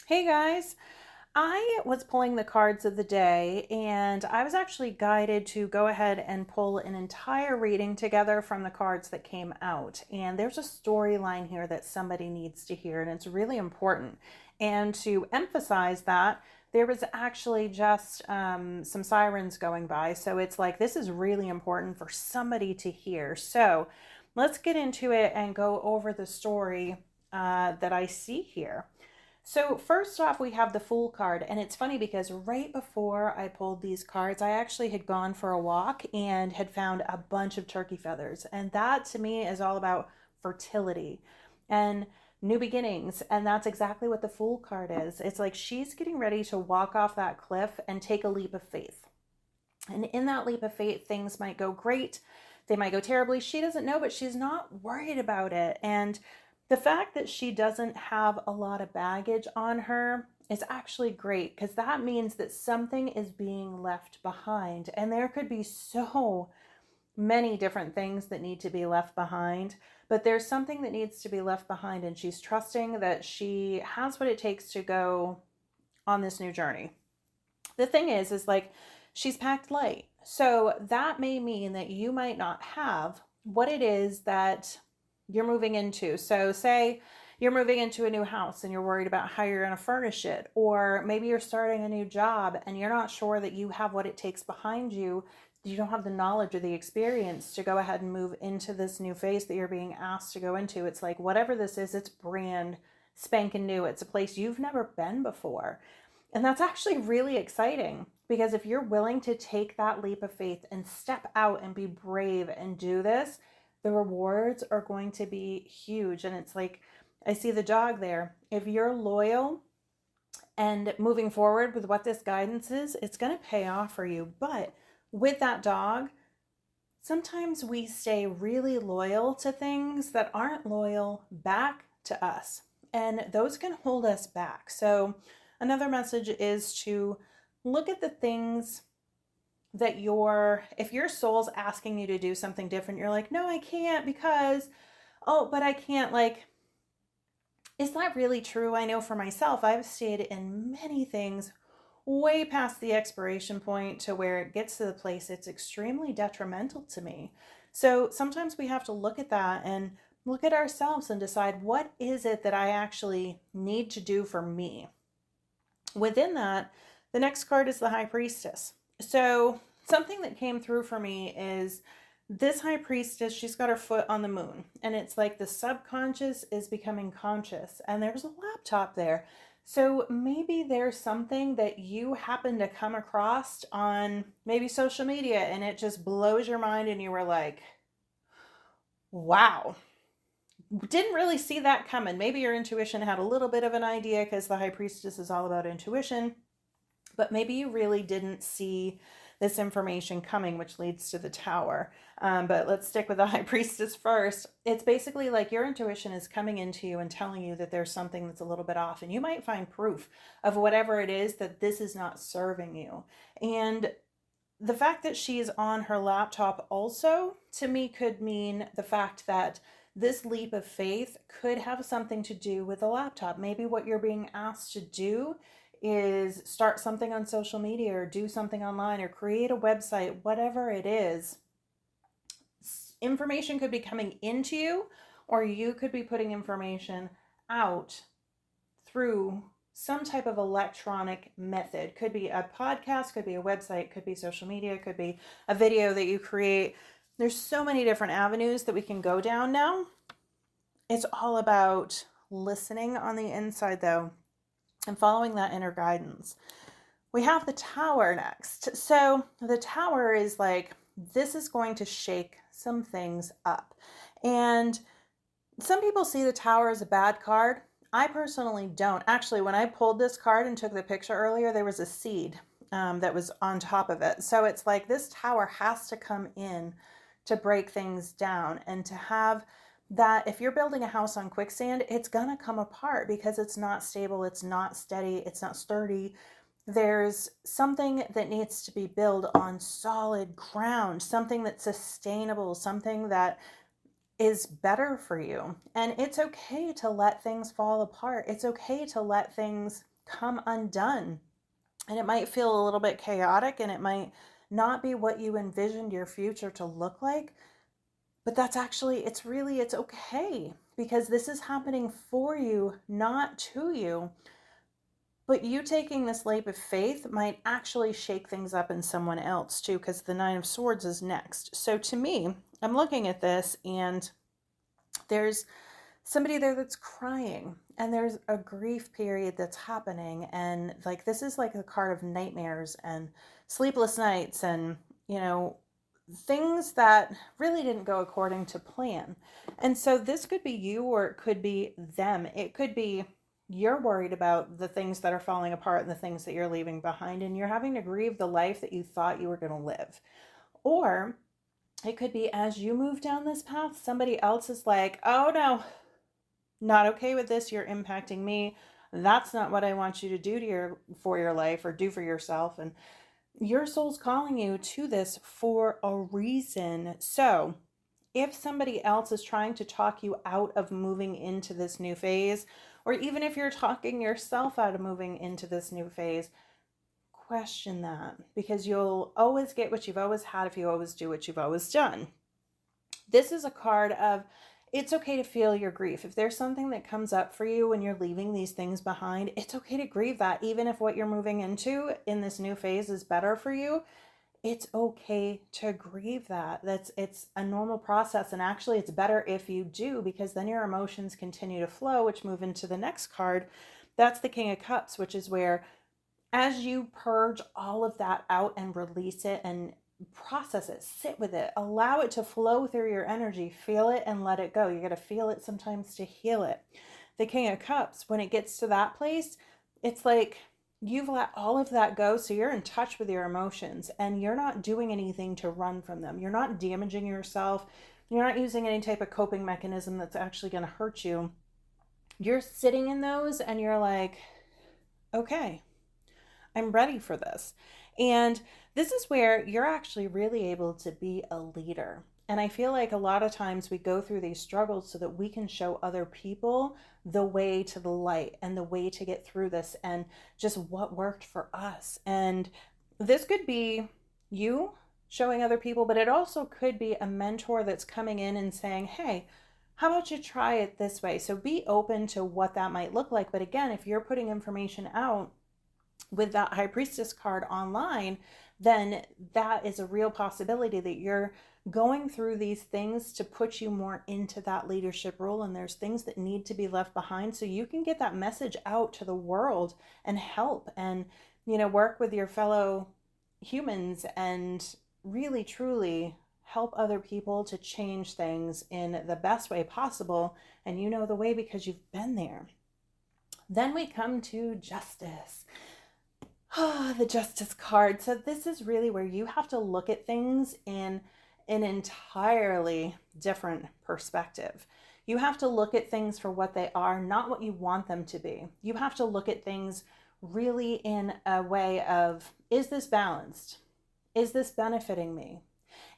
Hey guys, I was pulling the cards of the day and I was actually guided to go ahead and pull an entire reading together from the cards that came out. And there's a storyline here that somebody needs to hear, and it's really important. And to emphasize that, there was actually just some sirens going by. So it's like this is really important for somebody to hear. So let's get into it and go over the story that I see here. So, first off, we have the Fool card. And it's funny because right before I pulled these cards, I actually had gone for a walk and had found a bunch of turkey feathers. And that to me is all about fertility and new beginnings. And that's exactly what the Fool card is. It's like she's getting ready to walk off that cliff and take a leap of faith. And in that leap of faith, things might go great, they might go terribly. She doesn't know, but she's not worried about it. And the fact that she doesn't have a lot of baggage on her is actually great because that means that something is being left behind. And there could be so many different things that need to be left behind, but there's something that needs to be left behind. And she's trusting that she has what it takes to go on this new journey. The thing is like she's packed light. So that may mean that you might not have what it is that you're moving into. So say you're moving into a new house and you're worried about how you're going to furnish it, or maybe you're starting a new job and you're not sure that you have what it takes behind you. You don't have the knowledge or the experience to go ahead and move into this new phase that you're being asked to go into. It's like whatever this is, it's brand spanking new. It's a place you've never been before. And that's actually really exciting because if you're willing to take that leap of faith and step out and be brave and do this, the rewards are going to be huge. And it's like, I see the dog there. If you're loyal and moving forward with what this guidance is, it's going to pay off for you. But with that dog, sometimes we stay really loyal to things that aren't loyal back to us. And those can hold us back. So, another message is to look at the things that if your soul's asking you to do something different, you're like, no, I can't because, oh, but I can't. Like, is that really true? I know for myself, I've stayed in many things way past the expiration point to where it gets to the place it's extremely detrimental to me. So sometimes we have to look at that and look at ourselves and decide what is it that I actually need to do for me. Within that, the next card is the High Priestess. So something that came through for me is this High Priestess, she's got her foot on the moon. And it's like the subconscious is becoming conscious. And there's a laptop there. So maybe there's something that you happen to come across on maybe social media and it just blows your mind and you were like, wow, didn't really see that coming. Maybe your intuition had a little bit of an idea because the High Priestess is all about intuition, but maybe you really didn't see this information coming, which leads to the Tower. But let's stick with the High Priestess first. It's basically like your intuition is coming into you and telling you that there's something that's a little bit off, and you might find proof of whatever it is that this is not serving you. And the fact that she's on her laptop also, to me, could mean the fact that this leap of faith could have something to do with a laptop. Maybe what you're being asked to do is start something on social media or do something online or create a website, whatever it is. Information could be coming into you, or you could be putting information out through some type of electronic method. Could be a podcast, could be a website, could be social media, could be a video that you create. There's so many different avenues that we can go down now. It's all about listening on the inside, though, and following that inner guidance. We have the Tower next. So the Tower is like, this is going to shake some things up. And some people see the Tower as a bad card. I personally don't. Actually, when I pulled this card and took the picture earlier, there was a seed that was on top of it. So it's like this Tower has to come in to break things down and to have that. If you're building a house on quicksand, it's going to come apart because it's not stable, it's not steady, it's not sturdy. There's something that needs to be built on solid ground, something that's sustainable, something that is better for you. And it's okay to let things fall apart. It's okay to let things come undone. And it might feel a little bit chaotic, and it might not be what you envisioned your future to look like. But that's actually, it's okay, because this is happening for you, not to you. But you taking this leap of faith might actually shake things up in someone else too, because the Nine of Swords is next. So to me, I'm looking at this, and there's somebody there that's crying, and there's a grief period that's happening. And like, this is like the card of nightmares and sleepless nights, and, things that really didn't go according to plan. And so this could be you, or it could be them. It could be you're worried about the things that are falling apart and the things that you're leaving behind, and you're having to grieve the life that you thought you were going to live. Or it could be, as you move down this path, somebody else is like, oh no, not okay with this. You're impacting me. That's not what I want you to do for your life, or do for yourself. And your soul's calling you to this for a reason. So if somebody else is trying to talk you out of moving into this new phase, or even if you're talking yourself out of moving into this new phase, question that, because you'll always get what you've always had if you always do what you've always done. This is a card of, it's okay to feel your grief. If there's something that comes up for you when you're leaving these things behind, it's okay to grieve that. Even if what you're moving into in this new phase is better for you, it's okay to grieve that. It's a normal process. And actually, it's better if you do, because then your emotions continue to flow, which move into the next card. That's the King of Cups, which is where, as you purge all of that out and release it and process it, sit with it, allow it to flow through your energy, feel it and let it go. You got to feel it sometimes to heal it. The King of Cups, when it gets to that place, it's like you've let all of that go. So you're in touch with your emotions, and you're not doing anything to run from them. You're not damaging yourself. You're not using any type of coping mechanism that's actually going to hurt you. You're sitting in those, and you're like, okay, I'm ready for this. And this is where you're actually really able to be a leader. And I feel like a lot of times we go through these struggles so that we can show other people the way to the light and the way to get through this, and just what worked for us. And this could be you showing other people, but it also could be a mentor that's coming in and saying, hey, how about you try it this way? So be open to what that might look like. But again, if you're putting information out with that High Priestess card online, then that is a real possibility that you're going through these things to put you more into that leadership role. And there's things that need to be left behind so you can get that message out to the world and help, and, work with your fellow humans and really, truly help other people to change things in the best way possible. And you know the way because you've been there. Then we come to Justice. The Justice card. So this is really where you have to look at things in an entirely different perspective. You have to look at things for what they are, not what you want them to be. You have to look at things really in a way of, is this balanced? Is this benefiting me?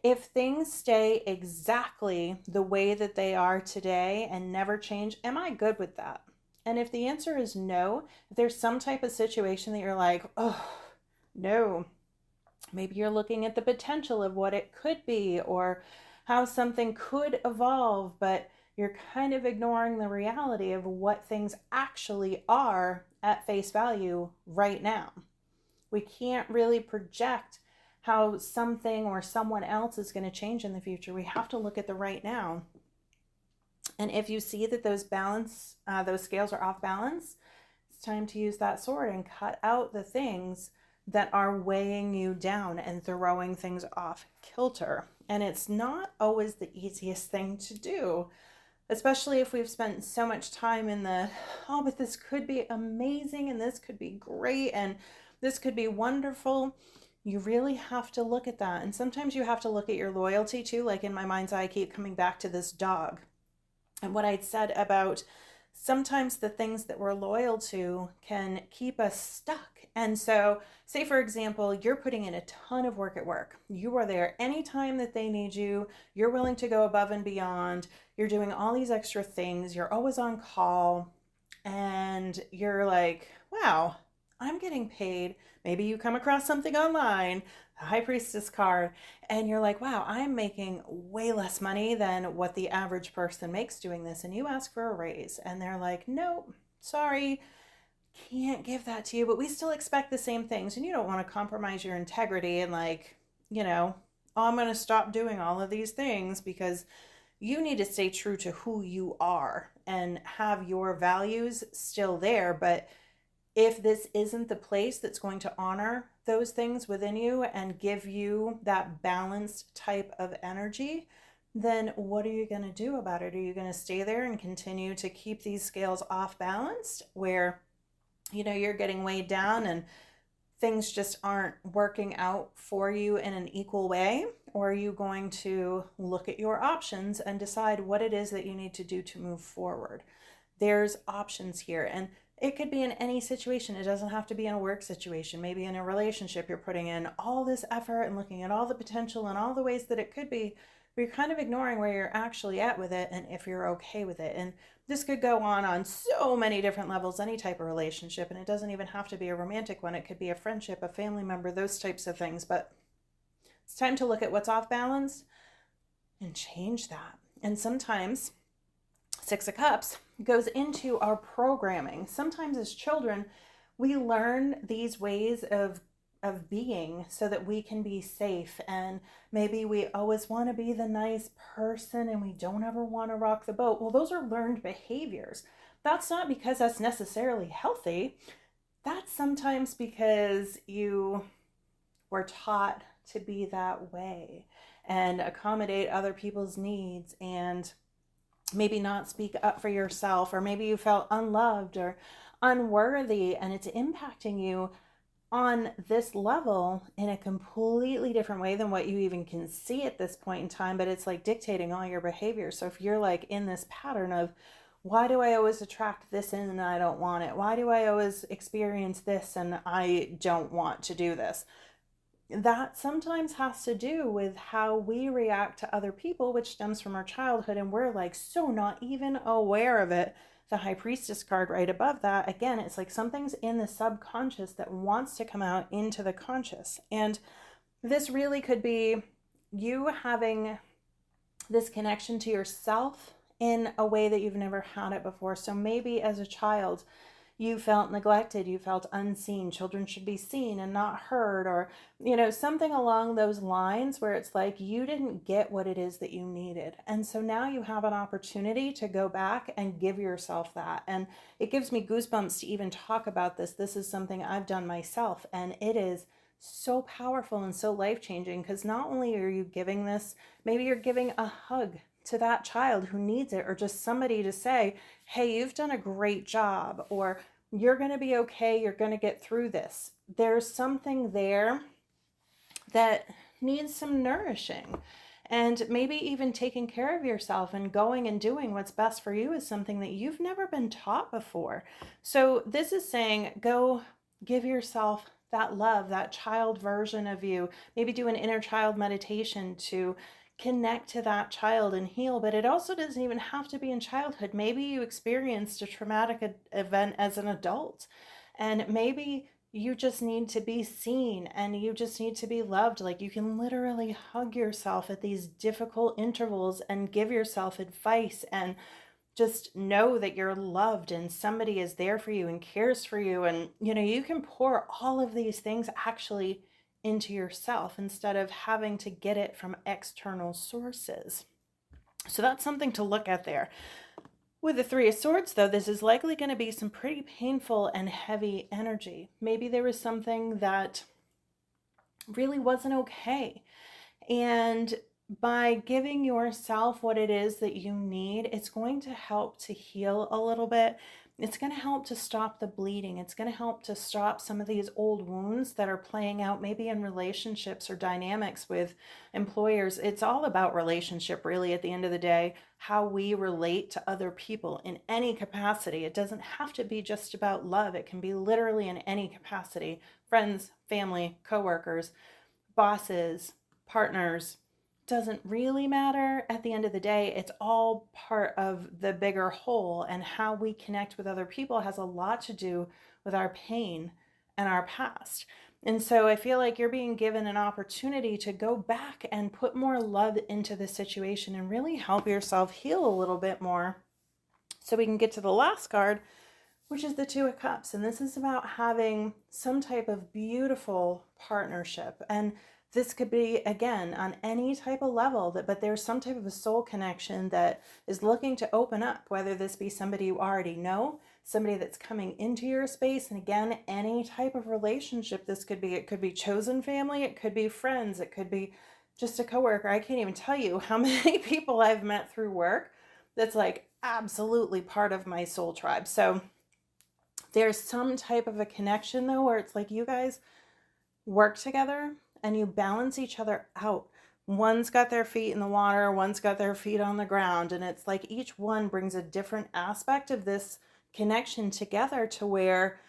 If things stay exactly the way that they are today and never change, am I good with that? And if the answer is no, if there's some type of situation that you're like, oh, no, maybe you're looking at the potential of what it could be, or how something could evolve, but you're kind of ignoring the reality of what things actually are at face value right now. We can't really project how something or someone else is going to change in the future. We have to look at the right now. And if you see that those scales are off balance, it's time to use that sword and cut out the things that are weighing you down and throwing things off kilter. And it's not always the easiest thing to do, especially if we've spent so much time in but this could be amazing, and this could be great, and this could be wonderful. You really have to look at that. And sometimes you have to look at your loyalty too. Like in my mind's eye, I keep coming back to this dog. And what I'd said about sometimes the things that we're loyal to can keep us stuck. And so, say for example, you're putting in a ton of work at work. You are there anytime that they need you. You're willing to go above and beyond. You're doing all these extra things. You're always on call. And you're like, wow, I'm getting paid. Maybe you come across something online, the High Priestess card, and you're like, wow, I'm making way less money than what the average person makes doing this. And you ask for a raise, and they're like, nope, sorry, can't give that to you, but we still expect the same things. And you don't want to compromise your integrity and, like, you know, oh, I'm going to stop doing all of these things, because you need to stay true to who you are and have your values still there. But if this isn't the place that's going to honor those things within you and give you that balanced type of energy, then what are you going to do about it? Are you going to stay there and continue to keep these scales off balanced, where you're getting weighed down and things just aren't working out for you in an equal way? Or are you going to look at your options and decide what it is that you need to do to move forward? There's options here, and it could be in any situation. It doesn't have to be in a work situation. Maybe in a relationship, you're putting in all this effort and looking at all the potential and all the ways that it could be, but you're kind of ignoring where you're actually at with it and if you're okay with it. And this could go on so many different levels, any type of relationship, and it doesn't even have to be a romantic one. It could be a friendship, a family member, those types of things. But it's time to look at what's off balance and change that. And sometimes Six of Cups goes into our programming. Sometimes as children, we learn these ways of being so that we can be safe, and maybe we always want to be the nice person and we don't ever want to rock the boat. Well, those are learned behaviors. That's not because that's necessarily healthy. That's sometimes because you were taught to be that way and accommodate other people's needs, and maybe not speak up for yourself, or maybe you felt unloved or unworthy, and it's impacting you on this level in a completely different way than what you even can see at this point in time. But it's like dictating all your behavior. So if you're like in this pattern of, why do I always attract this in and I don't want it? Why do I always experience this and I don't want to do this? That sometimes has to do with how we react to other people, which stems from our childhood, and we're like so not even aware of it. The High Priestess card right above that, again, it's like something's in the subconscious that wants to come out into the conscious. And this really could be you having this connection to yourself in a way that you've never had it before. So maybe as a child, you felt neglected, you felt unseen. Children should be seen and not heard, or, something along those lines, where it's like you didn't get what it is that you needed. And so now you have an opportunity to go back and give yourself that. And it gives me goosebumps to even talk about this. This is something I've done myself, and it is so powerful and so life-changing, because not only are you giving this, maybe you're giving a hug to that child who needs it, or just somebody to say, hey, you've done a great job, or you're going to be okay, you're going to get through this. There's something there that needs some nourishing. And maybe even taking care of yourself and going and doing what's best for you is something that you've never been taught before. So this is saying, go give yourself that love, that child version of you. Maybe do an inner child meditation to connect to that child and heal. But it also doesn't even have to be in childhood. Maybe you experienced a traumatic event as an adult, and maybe you just need to be seen and you just need to be loved. Like, you can literally hug yourself at these difficult intervals and give yourself advice, and just know that you're loved and somebody is there for you and cares for you. And you can pour all of these things actually into yourself instead of having to get it from external sources. So that's something to look at there. With the Three of Swords, though, this is likely going to be some pretty painful and heavy energy. Maybe there was something that really wasn't okay. And by giving yourself what it is that you need, it's going to help to heal a little bit. It's going to help to stop the bleeding. It's going to help to stop some of these old wounds that are playing out maybe in relationships or dynamics with employers. It's all about relationship, really, at the end of the day, how we relate to other people in any capacity. It doesn't have to be just about love. It can be literally in any capacity. Friends, family, coworkers, bosses, partners. Doesn't really matter. At the end of the day, it's all part of the bigger whole, and how we connect with other people has a lot to do with our pain and our past. And so I feel like you're being given an opportunity to go back and put more love into the situation and really help yourself heal a little bit more. So we can get to the last card, which is the Two of Cups. And this is about having some type of beautiful partnership. And this could be, again, on any type of level, but there's some type of a soul connection that is looking to open up, whether this be somebody you already know, somebody that's coming into your space. And again, any type of relationship this could be. It could be chosen family, it could be friends, it could be just a coworker. I can't even tell you how many people I've met through work that's like absolutely part of my soul tribe. So there's some type of a connection though, where it's like you guys work together and you balance each other out. One's got their feet in the water, one's got their feet on the ground. And it's like each one brings a different aspect of this connection together to where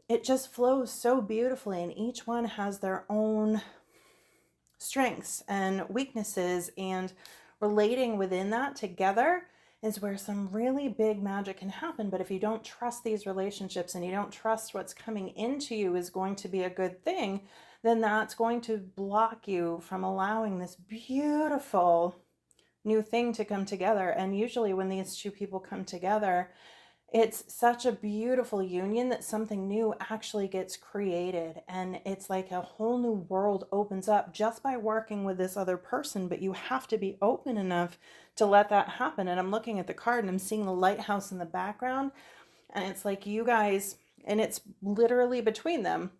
it just flows so beautifully. And each one has their own strengths and weaknesses, and relating within that together is where some really big magic can happen. But if you don't trust these relationships and you don't trust what's coming into you is going to be a good thing, then that's going to block you from allowing this beautiful new thing to come together. And usually when these two people come together, it's such a beautiful union that something new actually gets created. And it's like a whole new world opens up just by working with this other person. But you have to be open enough to let that happen. And I'm looking at the card and I'm seeing the lighthouse in the background. And it's like you guys, and it's literally between them.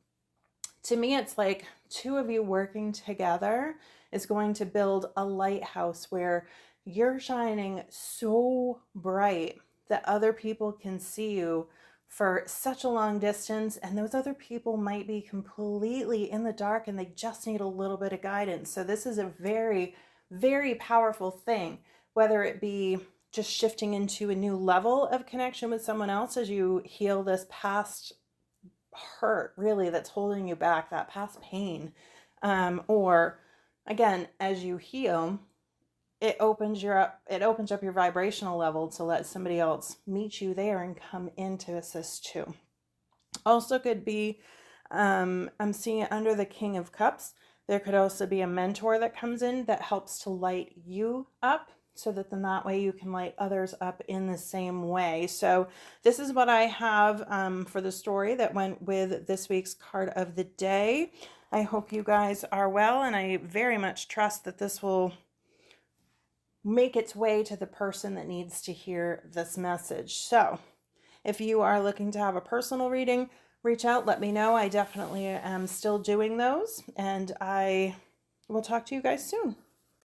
To me, it's like two of you working together is going to build a lighthouse where you're shining so bright that other people can see you for such a long distance, and those other people might be completely in the dark and they just need a little bit of guidance. So this is a very, very powerful thing, whether it be just shifting into a new level of connection with someone else as you heal this past hurt really that's holding you back, that past pain, or again, as you heal, it opens up your vibrational level to let somebody else meet you there and come in to assist too. Also could be, I'm seeing it under the King of Cups. There could also be a mentor that comes in that helps to light you up, so that then that way you can light others up in the same way. So this is what I have for the story that went with this week's card of the day. I hope you guys are well, and I very much trust that this will make its way to the person that needs to hear this message. So if you are looking to have a personal reading, reach out, let me know. I definitely am still doing those, and I will talk to you guys soon.